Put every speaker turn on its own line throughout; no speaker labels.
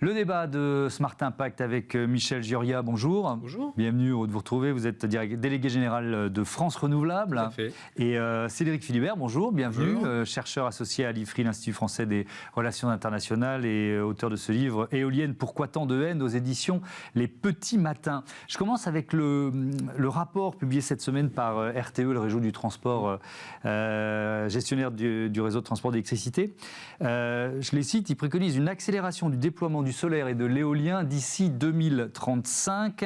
Le débat de Smart Impact avec Michel Gioria, bonjour.
Bonjour.
Bienvenue, heureux de vous retrouver. Vous êtes délégué général de France Renouvelable.
Tout à fait.
Et Cédric Philibert, bonjour, bienvenue.
Bonjour.
Chercheur associé à l'IFRI, l'Institut français des relations internationales et auteur de ce livre « Éolienne, pourquoi tant de haine ?» aux éditions Les Petits Matins. Je commence avec le rapport publié cette semaine par RTE, le réseau du transport, gestionnaire du réseau de transport d'électricité. Je les cite, il préconise une accélération du déploiement du solaire et de l'éolien d'ici 2035.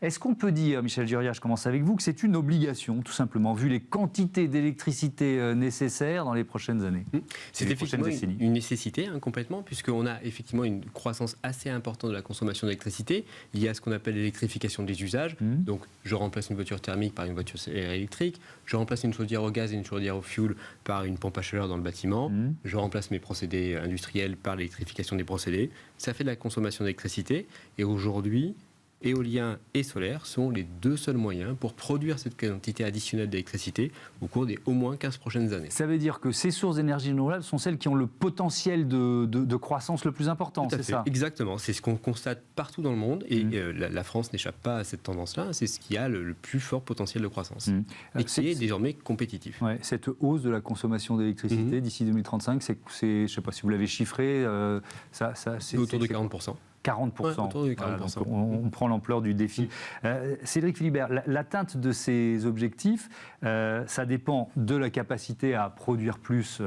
Est-ce qu'on peut dire, Michel Gioria, je commence avec vous, que c'est une obligation, tout simplement, vu les quantités d'électricité nécessaires dans les prochaines années?
C'est effectivement une nécessité, complètement, puisqu'on a effectivement une croissance assez importante de la consommation d'électricité. Il y a ce qu'on appelle l'électrification des usages. Donc, je remplace une voiture thermique par une voiture électrique. Je remplace une chaudière au gaz et une chaudière au fioul par une pompe à chaleur dans le bâtiment. Je remplace mes procédés industriels par l'électrification des procédés. Ça fait de la consommation d'électricité. Et aujourd'hui, éolien et solaire sont les deux seuls moyens pour produire cette quantité additionnelle d'électricité au cours des au moins 15 prochaines années.
Ça veut dire que ces sources d'énergie renouvelable sont celles qui ont le potentiel de croissance le plus important, c'est ça?
Exactement, c'est ce qu'on constate partout dans le monde et la France n'échappe pas à cette tendance-là, c'est ce qui a le plus fort potentiel de croissance et qui est désormais compétitif.
Ouais, cette hausse de la consommation d'électricité d'ici 2035, c'est, je ne sais pas si vous l'avez chiffré, c'est
autour de 40%.
40%.
Ouais, autour de 40%.
Voilà, on prend l'ampleur du défi. Cédric Philibert, l'atteinte de ces objectifs, ça dépend de la capacité à produire plus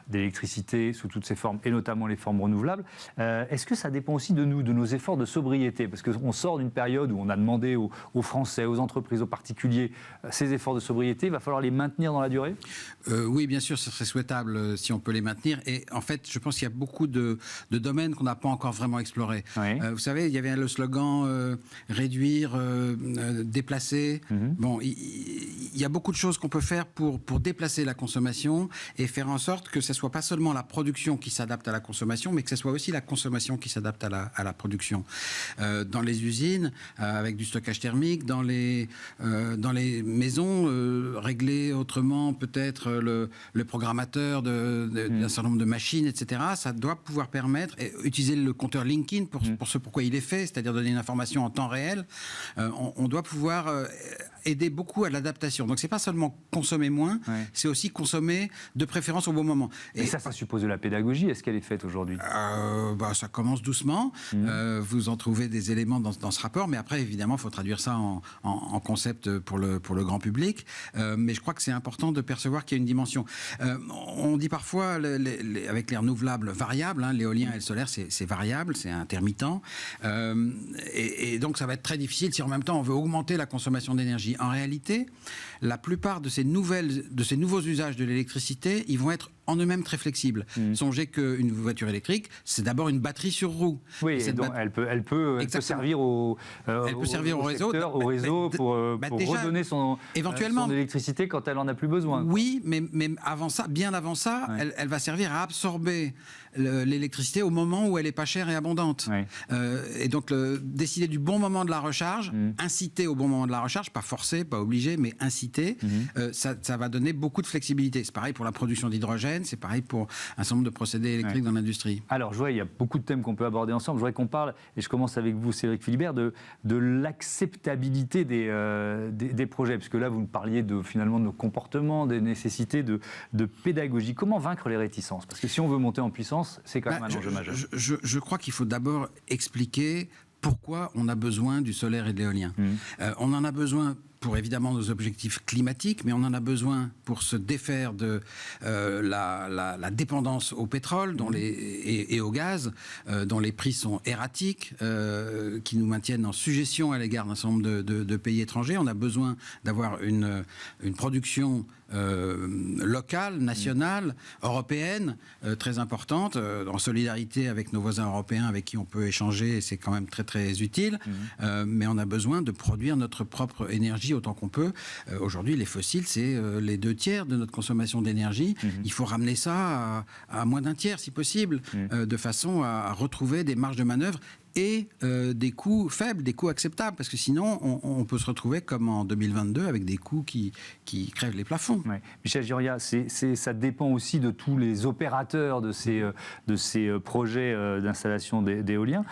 d'électricité sous toutes ses formes, et notamment les formes renouvelables. Est-ce que ça dépend aussi de nous, de nos efforts de sobriété? Parce qu'on sort d'une période où on a demandé aux Français, aux entreprises, aux particuliers, ces efforts de sobriété. Il va falloir les maintenir dans la durée?
Oui, bien sûr, ce serait souhaitable si on peut les maintenir. Et en fait, je pense qu'il y a beaucoup de domaines qu'on n'a pas encore vraiment explorés. Oui. Vous savez, il y avait le slogan réduire, déplacer. Bon, il y a beaucoup de choses qu'on peut faire pour déplacer la consommation et faire en sorte que ce ne soit pas seulement la production qui s'adapte à la consommation, mais que ce soit aussi la consommation qui s'adapte à la production. Dans les usines, avec du stockage thermique, dans les maisons, régler autrement peut-être le programmateur d'un certain nombre de machines, etc. Ça doit pouvoir permettre, et utiliser le compteur Linkin pour ce pourquoi il est fait, c'est-à-dire donner une information en temps réel. On doit pouvoir aider beaucoup à l'adaptation. Donc c'est pas seulement consommer moins, c'est aussi consommer de préférence au bon moment.
Et ça suppose de la pédagogie. Est-ce qu'elle est faite aujourd'hui?
Ça commence doucement. Vous en trouvez des éléments dans ce rapport, mais après évidemment il faut traduire ça en concept pour le grand public. Mais je crois que c'est important de percevoir qu'il y a une dimension. On dit parfois avec les renouvelables variables, l'éolien et le solaire c'est variable, c'est intermittent. Et donc ça va être très difficile si en même temps on veut augmenter la consommation d'énergie. En réalité, la plupart de ces nouveaux usages de l'électricité, ils vont être en eux-mêmes très flexibles. Songez qu'une voiture électrique, c'est d'abord une batterie sur roue.
Oui, et donc elle peut servir au réseau pour redonner son électricité quand elle en a plus besoin.
Oui, mais avant ça, bien avant ça, elle va servir à absorber l'électricité au moment où elle est pas chère et abondante. Et donc décider du bon moment de la recharge, inciter au bon moment de la recharge, pas forcer, pas obligé, mais inciter, ça va donner beaucoup de flexibilité. C'est pareil pour la production d'hydrogène, c'est pareil pour un certain nombre de procédés électriques dans l'industrie.
Alors, je vois, il y a beaucoup de thèmes qu'on peut aborder ensemble. Je voudrais qu'on parle, et je commence avec vous, Cédric Philibert, de l'acceptabilité des projets. Parce que là, vous nous parliez finalement de nos comportements, des nécessités de pédagogie. Comment vaincre les réticences? Parce que si on veut monter en puissance, c'est quand même un enjeu majeur.
Je crois qu'il faut d'abord expliquer pourquoi on a besoin du solaire et de l'éolien. On en a besoin pour évidemment nos objectifs climatiques, mais on en a besoin pour se défaire de la dépendance au pétrole et au gaz, dont les prix sont erratiques, qui nous maintiennent en suggestion à l'égard d'un certain nombre de pays étrangers. On a besoin d'avoir une production locale, nationale, européenne, très importante, en solidarité avec nos voisins européens avec qui on peut échanger, et c'est quand même très très utile, mais on a besoin de produire notre propre énergie autant qu'on peut. Aujourd'hui, les fossiles, c'est les 2/3 de notre consommation d'énergie. Il faut ramener ça à moins d'un tiers, si possible, de façon à retrouver des marges de manœuvre et des coûts faibles, des coûts acceptables, parce que sinon on peut se retrouver comme en 2022 avec des coûts qui crèvent les plafonds.
Ouais. Michel Giria, ça dépend aussi de tous les opérateurs de ces projets d'installation d'éoliens.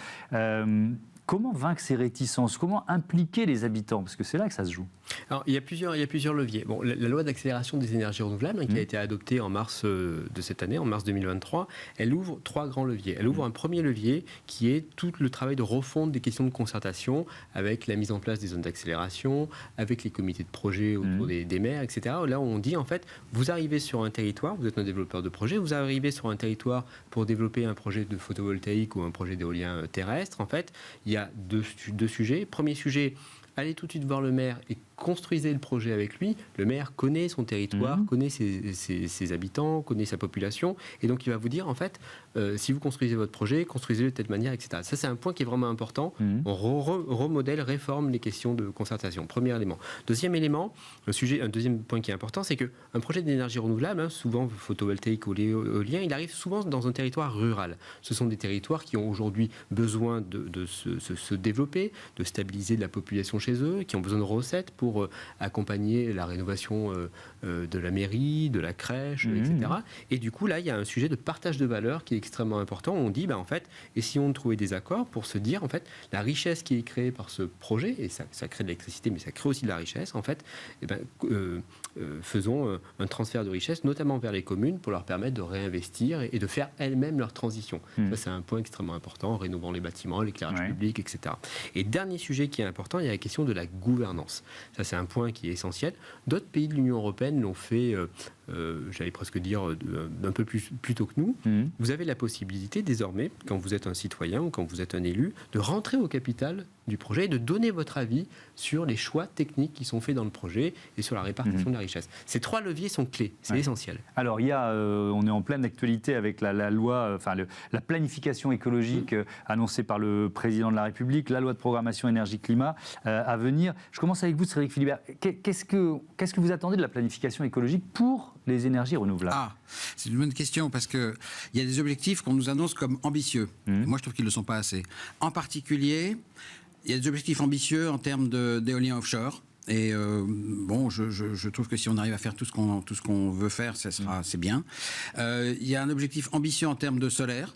Comment vaincre ces réticences? Comment impliquer les habitants? Parce que c'est là que ça se joue.
Alors, il y a plusieurs leviers. Bon, la loi d'accélération des énergies renouvelables, qui a été adoptée en mars de cette année, en mars 2023, elle ouvre 3 grands leviers. Elle ouvre un premier levier qui est tout le travail de refonte des questions de concertation avec la mise en place des zones d'accélération, avec les comités de projet autour des maires, etc. Là, on dit, en fait, vous arrivez sur un territoire, vous êtes un développeur de projet, vous arrivez sur un territoire pour développer un projet de photovoltaïque ou un projet d'éolien terrestre. En fait, il y a deux sujets. Premier sujet, allez tout de suite voir le maire et construisez le projet avec lui. Le maire connaît son territoire, connaît ses habitants, connaît sa population, et donc il va vous dire, en fait, si vous construisez votre projet, construisez-le de telle manière, etc. Ça, c'est un point qui est vraiment important. On remodèle, réforme les questions de concertation. Premier élément. Deuxième élément, un deuxième point qui est important, c'est qu'un projet d'énergie renouvelable, souvent photovoltaïque ou éolien, il arrive souvent dans un territoire rural. Ce sont des territoires qui ont aujourd'hui besoin de se développer, de stabiliser la population chez eux, qui ont besoin de recettes pour accompagner la rénovation de la mairie, de la crèche, etc. Et du coup, là, il y a un sujet de partage de valeur qui est extrêmement important. On dit, en fait, essayons de trouver des accords pour se dire, en fait, la richesse qui est créée par ce projet, et ça crée de l'électricité, mais ça crée aussi de la richesse, en fait, faisons un transfert de richesse, notamment vers les communes, pour leur permettre de réinvestir et de faire elles-mêmes leur transition. Ça, c'est un point extrêmement important, en rénovant les bâtiments, l'éclairage public, etc. Et dernier sujet qui est important, il y a la question de la gouvernance. Ça, c'est un point qui est essentiel. D'autres pays de l'Union européenne l'ont fait, j'allais presque dire, un peu plus tôt que nous. Vous avez la possibilité, désormais, quand vous êtes un citoyen ou quand vous êtes un élu, de rentrer au capital du projet et de donner votre avis sur les choix techniques qui sont faits dans le projet et sur la répartition de la richesse. Ces 3 leviers sont clés, c'est essentiel.
Alors, on est en pleine actualité avec la loi, la planification écologique annoncée par le président de la République, la loi de programmation énergie-climat à venir. Je commence avec vous, Cédric Philibert. Qu'est-ce que vous attendez de la planification écologique pour les énergies renouvelables?
C'est une bonne question, parce qu'il y a des objectifs qu'on nous annonce comme ambitieux. Moi, je trouve qu'ils ne le sont pas assez. En particulier, il y a des objectifs ambitieux en termes d'éolien offshore. Et je trouve que si on arrive à faire tout ce qu'on veut faire, c'est bien. Il y a un objectif ambitieux en termes de solaire.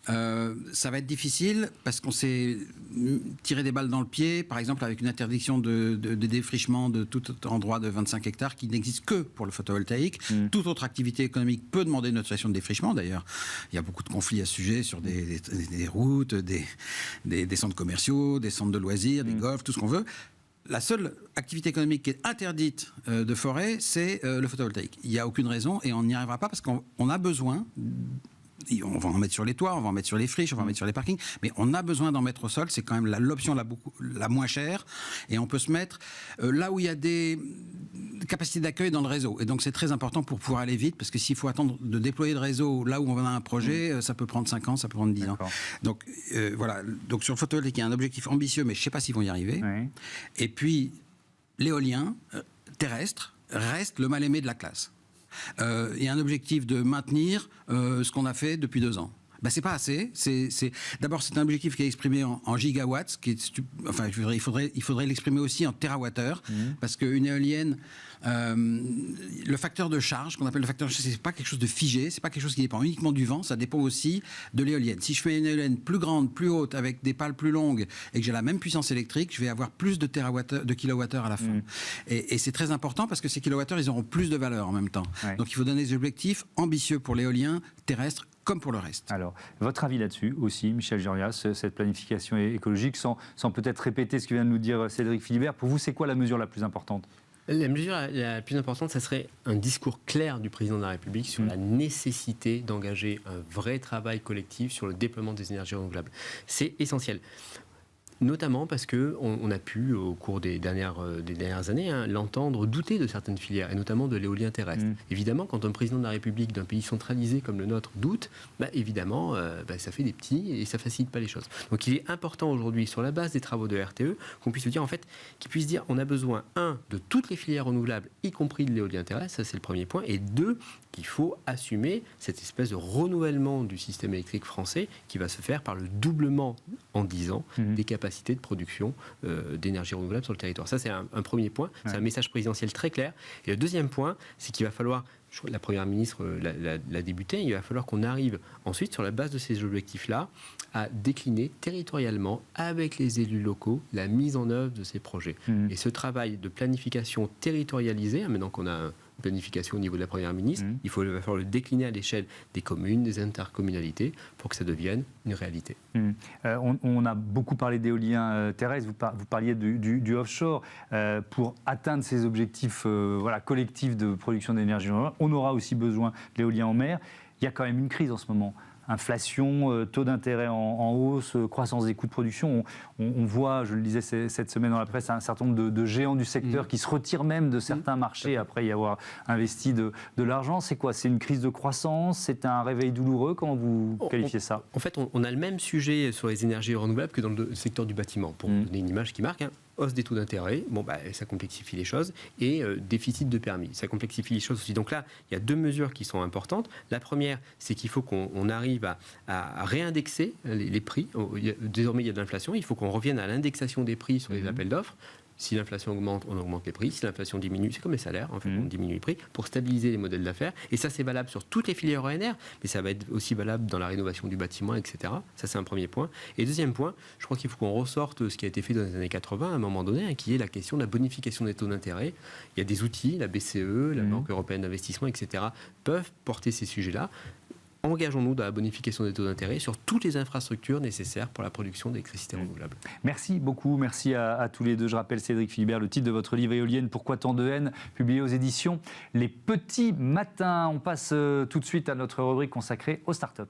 Ça va être difficile parce qu'on s'est tiré des balles dans le pied, par exemple avec une interdiction de défrichement de tout endroit de 25 hectares qui n'existe que pour le photovoltaïque. Toute autre activité économique peut demander une autorisation de défrichement. D'ailleurs, il y a beaucoup de conflits à ce sujet sur des routes, des centres commerciaux, des centres de loisirs, des golfs, tout ce qu'on veut. La seule activité économique qui est interdite de forêt, c'est le photovoltaïque. Il n'y a aucune raison et on n'y arrivera pas parce qu'on a besoin. On va en mettre sur les toits, on va en mettre sur les friches, on va en mettre sur les parkings, mais on a besoin d'en mettre au sol. C'est quand même l'option la moins chère, et on peut se mettre là où il y a des capacités d'accueil dans le réseau. Et donc c'est très important pour pouvoir aller vite, parce que s'il faut attendre de déployer le réseau là où on a un projet, ça peut prendre 5 ans, ça peut prendre 10 ans. Donc voilà. Donc sur le photovoltaïque, il y a un objectif ambitieux, mais je ne sais pas s'ils vont y arriver. Et puis l'éolien terrestre reste le mal-aimé de la classe. Il y a un objectif de maintenir ce qu'on a fait depuis 2 ans. C'est pas assez. D'abord, c'est un objectif qui est exprimé en gigawatts, il faudrait l'exprimer aussi en térawattheures, parce qu'une éolienne, le facteur de charge, qu'on appelle le facteur de charge, c'est pas quelque chose de figé, c'est pas quelque chose qui dépend uniquement du vent, ça dépend aussi de l'éolienne. Si je fais une éolienne plus grande, plus haute, avec des pales plus longues, et que j'ai la même puissance électrique, je vais avoir plus de kilowattheures à la fin. Et c'est très important, parce que ces kilowattheures, ils auront plus de valeur en même temps. Donc il faut donner des objectifs ambitieux pour l'éolien terrestre, comme pour le reste.
Alors, votre avis là-dessus aussi, Michel Giria, cette planification écologique, sans peut-être répéter ce que vient de nous dire Cédric Philibert, pour vous, c'est quoi la mesure la plus importante ?
La mesure la plus importante, ça serait un discours clair du président de la République sur la nécessité d'engager un vrai travail collectif sur le déploiement des énergies renouvelables. C'est essentiel. Notamment parce qu'on a pu, au cours des dernières années, l'entendre douter de certaines filières, et notamment de l'éolien terrestre. Évidemment, quand un président de la République d'un pays centralisé comme le nôtre doute, évidemment, ça fait des petits et ça ne facilite pas les choses. Donc il est important aujourd'hui, sur la base des travaux de RTE, qu'on puisse dire, en fait, qu'ils puissent dire on a besoin, de toutes les filières renouvelables, y compris de l'éolien terrestre, ça c'est le premier point, et deux, qu'il faut assumer cette espèce de renouvellement du système électrique français qui va se faire par le doublement en 10 ans des capacités de production d'énergie renouvelable sur le territoire. Ça, c'est un premier point. C'est un message présidentiel très clair. Et le deuxième point, c'est qu'il va falloir, la Première ministre l'a débuté, il va falloir qu'on arrive ensuite, sur la base de ces objectifs-là, à décliner territorialement, avec les élus locaux, la mise en œuvre de ces projets. Et ce travail de planification territorialisée, maintenant qu'on a planification au niveau de la Première ministre, il va falloir le décliner à l'échelle des communes, des intercommunalités, pour que ça devienne une réalité.
On a beaucoup parlé d'éolien terrestre, vous parliez du offshore. Pour atteindre ces objectifs collectifs de production d'énergie, on aura aussi besoin de l'éolien en mer. Il y a quand même une crise en ce moment. Inflation, taux d'intérêt en hausse, croissance des coûts de production. On voit, je le disais cette semaine dans la presse, un certain nombre de géants du secteur qui se retirent même de certains marchés après y avoir investi de l'argent. C'est quoi? C'est une crise de croissance? C'est un réveil douloureux? Comment vous qualifiez ça?
En fait, on a le même sujet sur les énergies renouvelables que dans le secteur du bâtiment, pour donner une image qui marque. Hausse des taux d'intérêt, ça complexifie les choses, et déficit de permis, ça complexifie les choses aussi. Donc là, il y a deux mesures qui sont importantes. La première, c'est qu'il faut qu'on arrive à réindexer les prix. Désormais, il y a de l'inflation, il faut qu'on revienne à l'indexation des prix sur les appels d'offres. Si l'inflation augmente, on augmente les prix. Si l'inflation diminue, c'est comme les salaires, en fait, on diminue les prix pour stabiliser les modèles d'affaires. Et ça, c'est valable sur toutes les filières ENR, mais ça va être aussi valable dans la rénovation du bâtiment, etc. Ça, c'est un premier point. Et deuxième point, je crois qu'il faut qu'on ressorte ce qui a été fait dans les années 80, à un moment donné, qui est la question de la bonification des taux d'intérêt. Il y a des outils, la BCE, la Banque européenne d'investissement, etc., peuvent porter ces sujets-là. Engageons-nous dans la bonification des taux d'intérêt sur toutes les infrastructures nécessaires pour la production d'électricité renouvelable.
Merci beaucoup, merci à tous les deux. Je rappelle, Cédric Philibert, le titre de votre livre Éolienne, Pourquoi tant de haine, publié aux éditions Les Petits Matins. On passe tout de suite à notre rubrique consacrée aux startups.